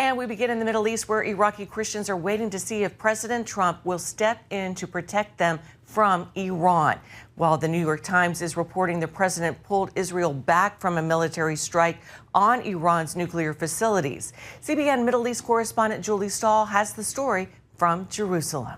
And we begin in the Middle East, where Iraqi Christians are waiting to see if President Trump will step in to protect them from Iran. While the New York Times is reporting the president pulled Israel back from a military strike on Iran's nuclear facilities. CBN Middle East correspondent Julie Stahl has the story from Jerusalem.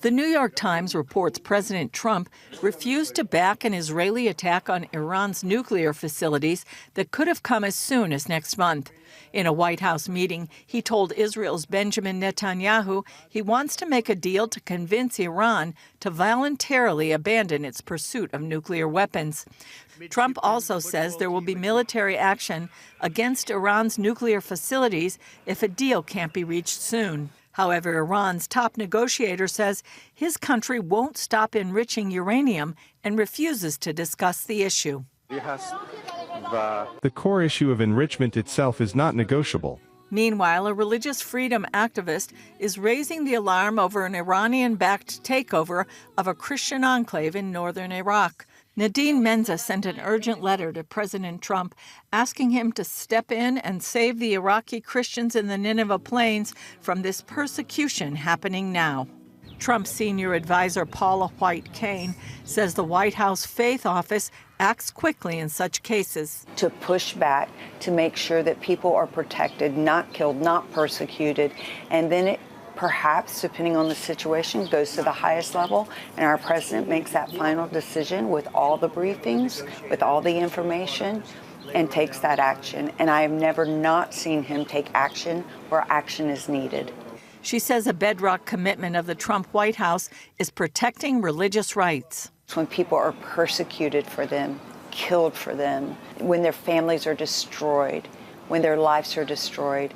The New York Times reports President Trump refused to back an Israeli attack on Iran's nuclear facilities that could have come as soon as next month. In a White House meeting, he told Israel's Benjamin Netanyahu he wants to make a deal to convince Iran to voluntarily abandon its pursuit of nuclear weapons. Trump also says there will be military action against Iran's nuclear facilities if a deal can't be reached soon. However, Iran's top negotiator says his country won't stop enriching uranium and refuses to discuss the issue. The core issue of enrichment itself is not negotiable. Meanwhile, a religious freedom activist is raising the alarm over an Iranian-backed takeover of a Christian enclave in northern Iraq. Nadine Maenza sent an urgent letter to President Trump asking him to step in and save the Iraqi Christians in the Nineveh Plains from this persecution happening now. Trump's senior advisor Paula White Cain says the White House Faith Office acts quickly in such cases. To push back, to make sure that people are protected, not killed, not persecuted, and then it perhaps, depending on the situation, goes to the highest level, and our president makes that final decision with all the briefings, with all the information, and takes that action. And I have never not seen him take action where action is needed. She says a bedrock commitment of the Trump White House is protecting religious rights. It's when people are persecuted for them, killed for them, when their families are destroyed, when their lives are destroyed.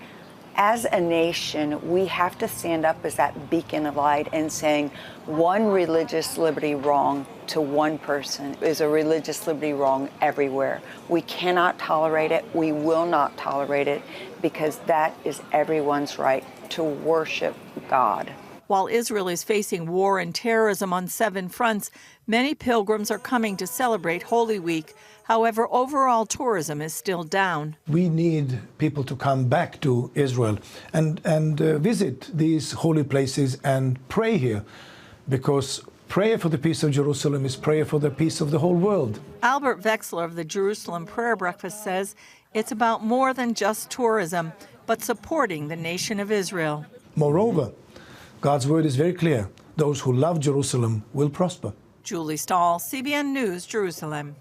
As a nation, we have to stand up as that beacon of light and saying one religious liberty wrong to one person is a religious liberty wrong everywhere. We cannot tolerate it. We will not tolerate it, because that is everyone's right to worship God. While Israel is facing war and terrorism on 7 fronts, many pilgrims are coming to celebrate Holy Week. However, overall tourism is still down. We need people to come back to Israel and visit these holy places and pray here, because prayer for the peace of Jerusalem is prayer for the peace of the whole world. Albert Vexler of the Jerusalem Prayer Breakfast says it's about more than just tourism, but supporting the nation of Israel. Moreover, God's word is very clear. Those who love Jerusalem will prosper. Julie Stahl, CBN News, Jerusalem.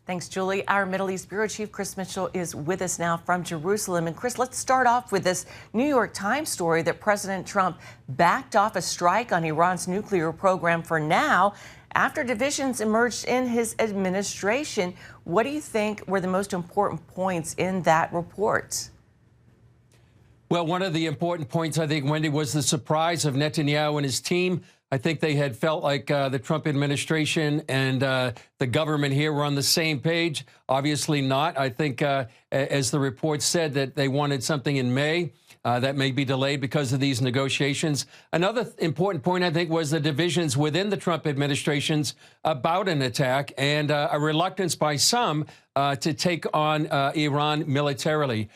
Thanks, Julie. Our Middle East Bureau Chief Chris Mitchell is with us now from Jerusalem. And Chris, let's start off with this New York Times story that President Trump backed off a strike on Iran's nuclear program for now after divisions emerged in his administration. What do you think were the most important points in that report? Well, one of the important points, I think, Wendy, was the surprise of Netanyahu and his team. I think they had felt like the Trump administration and the government here were on the same page. Obviously not. I think, as the report said, that they wanted something in May. That may be delayed because of these negotiations. Another important point, I think, was the divisions within the Trump administrations about an attack and a reluctance by some to take on Iran militarily.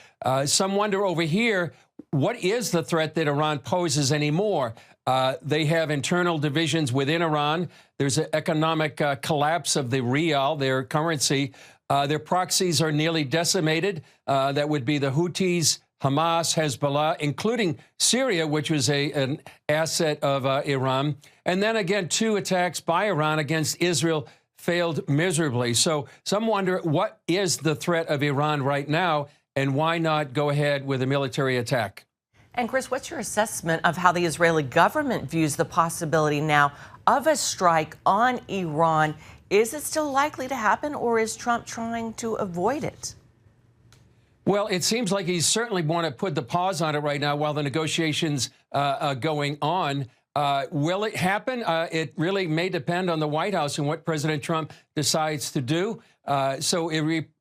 Some wonder over here, what is the threat that Iran poses anymore? They have internal divisions within Iran. There's an economic collapse of the rial, their currency. Their proxies are nearly decimated. That would be the Houthis, Hamas, Hezbollah, including Syria, which was an asset of Iran. And then again, 2 attacks by Iran against Israel failed miserably. So some wonder, what is the threat of Iran right now, and why not go ahead with a military attack? And Chris, what's your assessment of how the Israeli government views the possibility now of a strike on Iran? Is it still likely to happen, or is Trump trying to avoid it? Well, it seems like he's certainly want to put the pause on it right now while the negotiations are going on. Will it happen? It really may depend on the White House and what President Trump decides to do.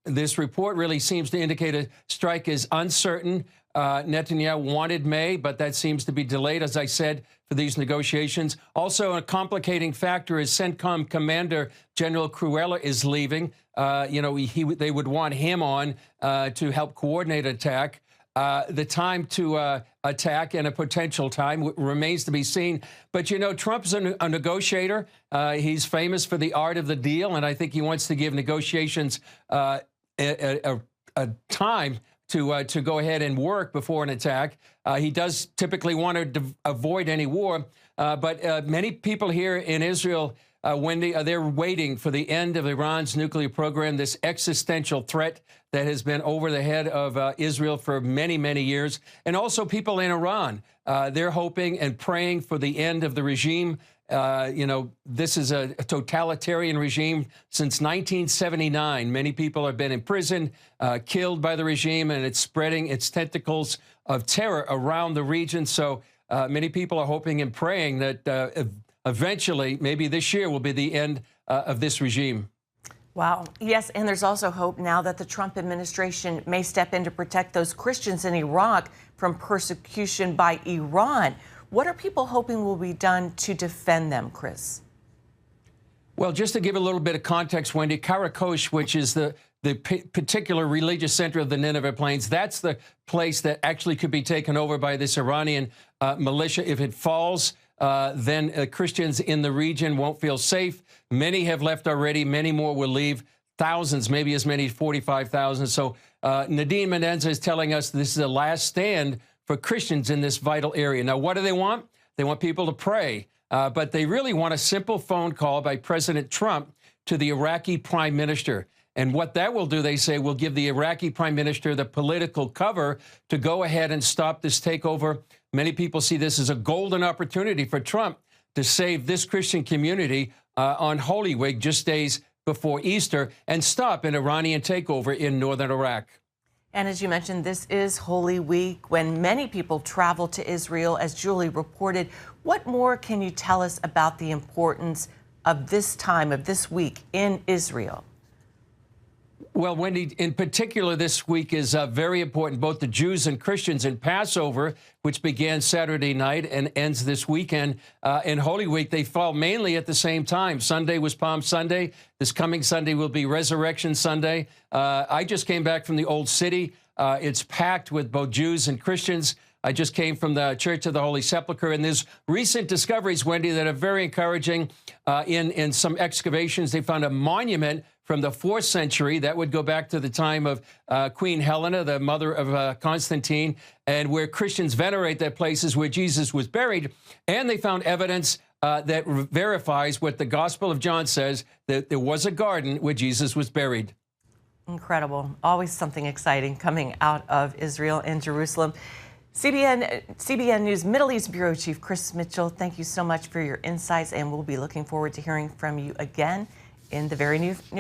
This report really seems to indicate a strike is uncertain. Netanyahu wanted May, but that seems to be delayed, as I said, for these negotiations. Also, a complicating factor is CENTCOM Commander General Cruella is leaving. They would want him on to help coordinate attack. The time to attack and a potential time remains to be seen. But, you know, Trump's a negotiator. He's famous for the art of the deal, and I think he wants to give negotiations a time to go ahead and work before an attack. He does typically want to avoid any war, but many people here in Israel, Wendy, they're waiting for the end of Iran's nuclear program, this existential threat that has been over the head of Israel for many, many years. And also people in Iran, they're hoping and praying for the end of the regime. You know, this is a totalitarian regime since 1979. Many people have been imprisoned, killed by the regime, and it's spreading its tentacles of terror around the region. So many people are hoping and praying that eventually, maybe this year, will be the end of this regime. Wow. Yes, and there's also hope now that the Trump administration may step in to protect those Christians in Iraq from persecution by Iran. What are people hoping will be done to defend them, Chris? Well, just to give a little bit of context, Wendy, Karakosh, which is the particular religious center of the Nineveh Plains, that's the place that actually could be taken over by this Iranian militia. If it falls, then Christians in the region won't feel safe. Many have left already. Many more will leave. Thousands, maybe as many as 45,000. So Nadine Maenza is telling us this is a last stand for Christians in this vital area. Now, what do they want? They want people to pray, but they really want a simple phone call by President Trump to the Iraqi prime minister. And what that will do, they say, will give the Iraqi prime minister the political cover to go ahead and stop this takeover. Many people see this as a golden opportunity for Trump to save this Christian community on Holy Week, just days before Easter, and stop an Iranian takeover in northern Iraq. And as you mentioned, this is Holy Week when many people travel to Israel, as Julie reported. What more can you tell us about the importance of this time, of this week in Israel? Well, Wendy, in particular, this week is very important. Both the Jews and Christians in Passover, which began Saturday night and ends this weekend, and Holy Week, they fall mainly at the same time. Sunday was Palm Sunday. This coming Sunday will be Resurrection Sunday. I just came back from the Old City. It's packed with both Jews and Christians. I just came from the Church of the Holy Sepulchre, and there's recent discoveries, Wendy, that are very encouraging. In some excavations, they found a monument from the 4th century that would go back to the time of Queen Helena, the mother of Constantine, and where Christians venerate that places where Jesus was buried. And they found evidence that verifies what the Gospel of John says, that there was a garden where Jesus was buried. Incredible. Always something exciting coming out of Israel and Jerusalem. CBN News Middle East Bureau Chief Chris Mitchell, thank you so much for your insights, and we'll be looking forward to hearing from you again in the very near future.